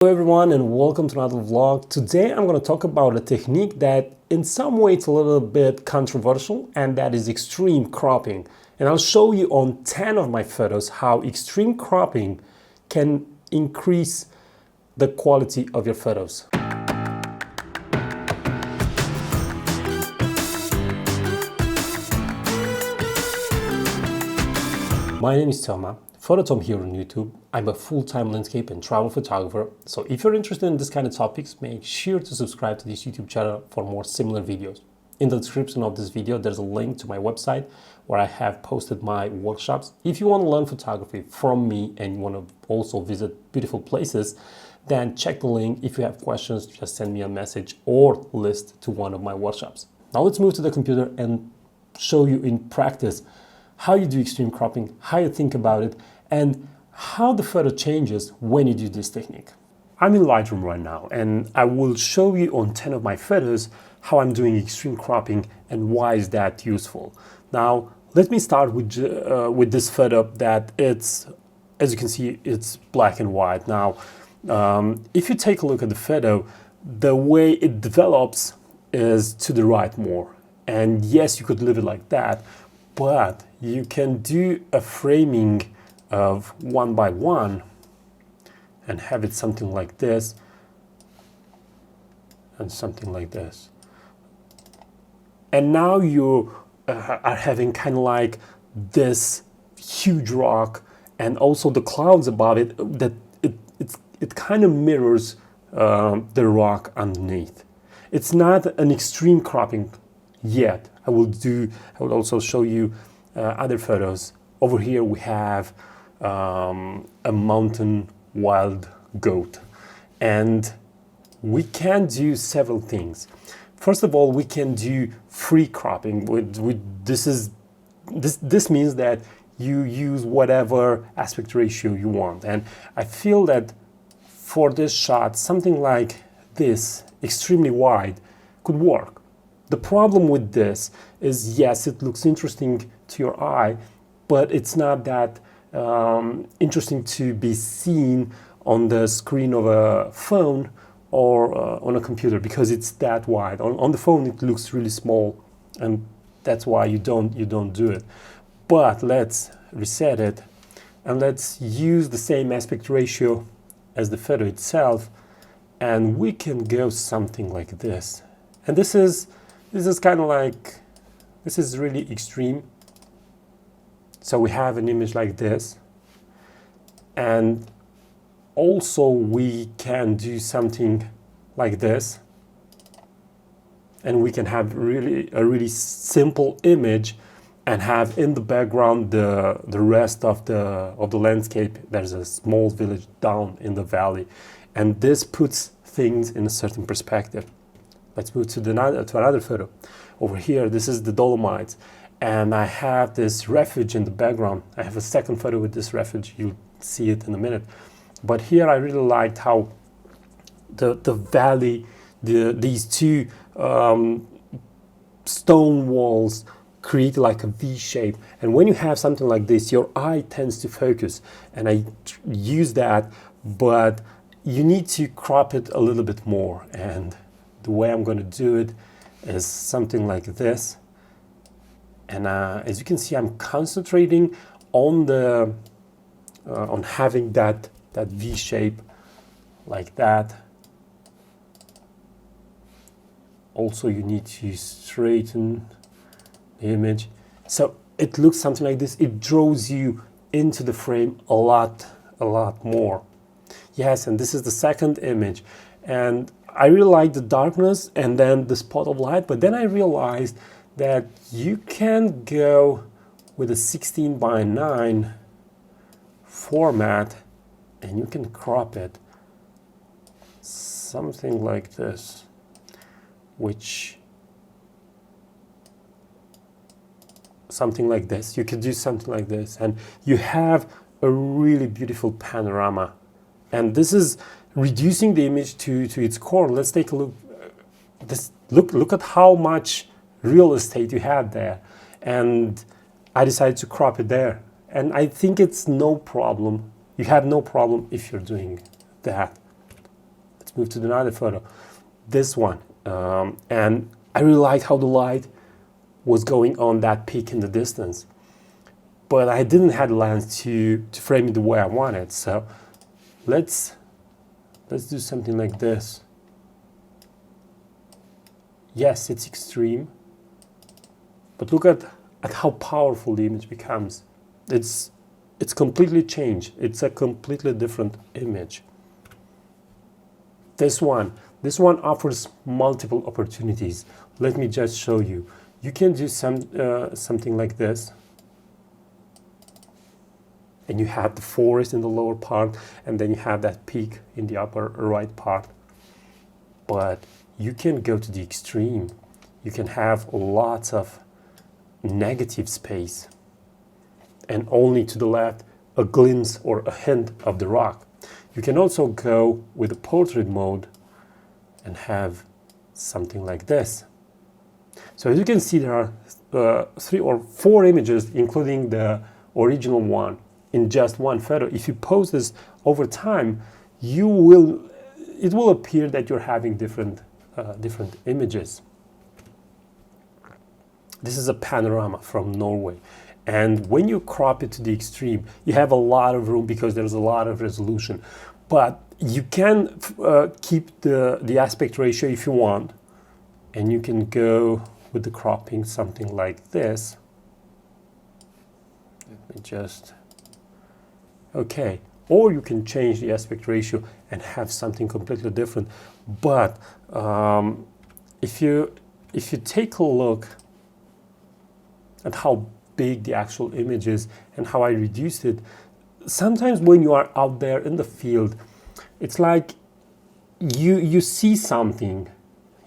Hello everyone and welcome to another vlog. Today I'm going to talk about a technique that in some way it's a little bit controversial, and that is extreme cropping. And I'll show you on 10 of my photos how extreme cropping can increase the quality of your photos. My name is Toma, Phototom here on YouTube. I'm a full-time landscape and travel photographer, so if you're interested in this kind of topics, make sure to subscribe to this YouTube channel for more similar videos. In the description of this video, there's a link to my website where I have posted my workshops. If you want to learn photography from me and you want to also visit beautiful places, then check the link. If you have questions, just send me a message or list to one of my workshops. Now let's move to the computer and show you in practice how you do extreme cropping, how you think about it, and how the photo changes when you do this technique. I'm in Lightroom right now, and I will show you on 10 of my photos how I'm doing extreme cropping and why is that useful. Now, let me start with this photo that it's, as you can see, it's black and white. Now, if you take a look at the photo, the way it develops is to the right more. And yes, you could leave it like that, but you can do a framing of 1 by 1 and have it something like this and something like this. And now you are having kind of like this huge rock and also the clouds above it, that it kind of mirrors the rock underneath. It's not an extreme cropping yet. I will also show you other photos. Over here we have a mountain wild goat, and we can do several things. First of all, we can do free cropping. This means that you use whatever aspect ratio you want, and I feel that for this shot something like this, extremely wide, could work. The problem with this is, yes, it looks interesting to your eye, but it's not that interesting to be seen on the screen of a phone or on a computer, because it's that wide. On the phone it looks really small, and that's why you don't do it. But let's reset it and let's use the same aspect ratio as the photo itself, and we can go something like this. And this is kind of like, this is really extreme. So we have an image like this, and also we can do something like this, and we can have a really simple image and have in the background the rest of the landscape. There's a small village down in the valley, and this puts things in a certain perspective. Let's move to another photo. Over here, this is the Dolomites, and I have this refuge in the background. I have a second photo with this refuge. You'll see it in a minute. But here I really liked how the valley, these two stone walls create like a V shape. And when you have something like this, your eye tends to focus. And I use that, but you need to crop it a little bit more. And the way I'm going to do it is something like this. And as you can see, I'm concentrating on on having that V shape like that. Also, you need to straighten the image so it looks something like this. It draws you into the frame a lot more. Yes, and this is the second image, and I really like the darkness and then the spot of light, but then I realized that you can go with a 16 by 9 format and you can crop it something like this, something like this. You could do something like this, and you have a really beautiful panorama. And this is reducing the image to its core. Let's take a look. Look at how much real estate you had there, and I decided to crop it there, and I think it's no problem. You have no problem if you're doing that. Let's move to another photo. This one. And I really like how the light was going on that peak in the distance. But I didn't have the lens to frame it the way I wanted. So let's do something like this. Yes, it's extreme. But look at how powerful the image becomes. It's completely changed. It's a completely different image. This one offers multiple opportunities. Let me just show you. You can do something like this. And you have the forest in the lower part, and then you have that peak in the upper right part. But you can go to the extreme. You can have lots of negative space, and only to the left a glimpse or a hint of the rock. You can also go with the portrait mode and have something like this. So as you can see, there are 3 or 4 images, including the original one, in just one photo. If you pose this over time, it will appear that you're having different images. This is a panorama from Norway. And when you crop it to the extreme, you have a lot of room because there's a lot of resolution. But you can keep the aspect ratio if you want. And you can go with the cropping something like this. Let me just... Okay. Or you can change the aspect ratio and have something completely different. But if you take a look at how big the actual image is and how I reduced it, sometimes when you are out there in the field, it's like you see something,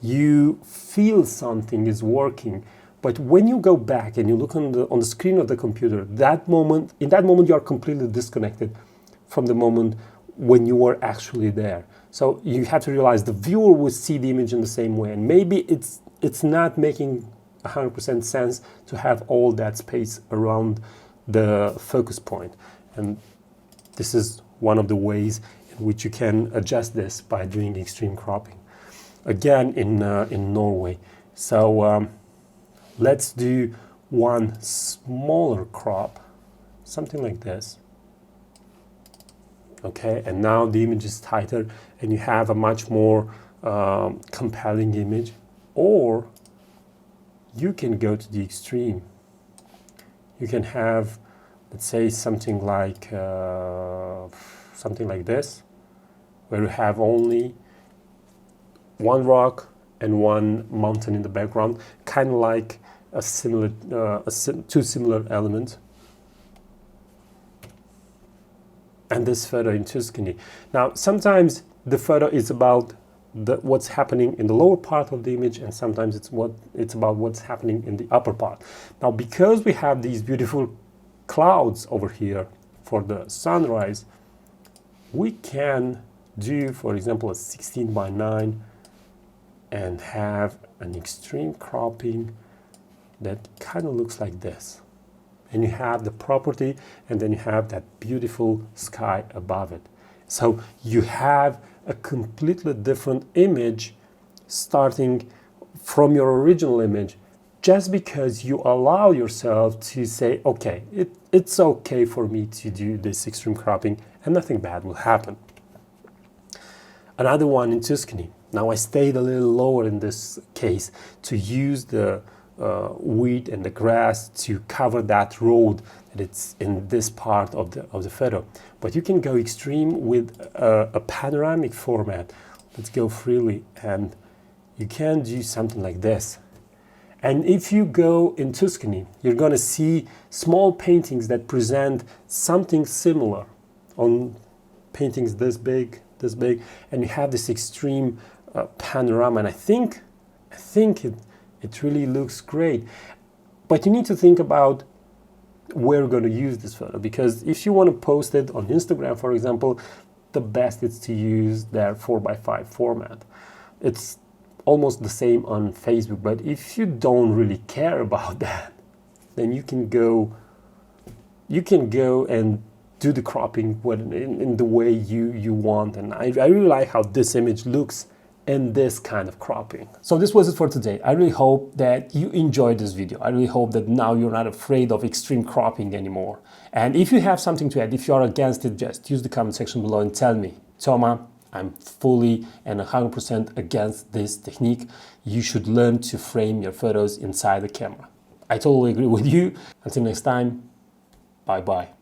you feel something is working, but when you go back and you look on the screen of the computer, in that moment you are completely disconnected from the moment when you were actually there. So you have to realize the viewer will see the image in the same way, and maybe it's not making 100% sense to have all that space around the focus point. And this is one of the ways in which you can adjust this by doing extreme cropping. Again, in Norway. So let's do one smaller crop, something like this. Okay, and now the image is tighter and you have a much more compelling image. Or you can go to the extreme. You can have, let's say, something like this, where you have only one rock and one mountain in the background, kind of like a similar, two similar elements. And this photo in Tuscany. Now, sometimes the photo is about what's happening in the lower part of the image, and sometimes it's about what's happening in the upper part. Now, because we have these beautiful clouds over here for the sunrise, we can do, for example, a 16:9 and have an extreme cropping that kind of looks like this. And you have the property, and then you have that beautiful sky above it. So you have a completely different image starting from your original image, just because you allow yourself to say, okay, it's okay for me to do this extreme cropping and nothing bad will happen. Another one in Tuscany. Now I stayed a little lower in this case to use the wheat and the grass to cover that road that it's in this part of the photo. But you can go extreme with a panoramic format. Let's go freely, and you can do something like this. And if you go in Tuscany, you're going to see small paintings that present something similar on paintings this big, and you have this extreme panorama. And I think it really looks great. But you need to think about where you're going to use this photo, because if you want to post it on Instagram, for example, the best is to use their 4x5 format. It's almost the same on Facebook, but if you don't really care about that, then you can go and do the cropping in the way you want. And I really like how this image looks in this kind of cropping. So this was it for today. I really hope that you enjoyed this video. I really hope that now you're not afraid of extreme cropping anymore. And if you have something to add, if you're against it, just use the comment section below and tell me. Toma, I'm fully and 100% against this technique. You should learn to frame your photos inside the camera. I totally agree with you. Until next time, bye-bye.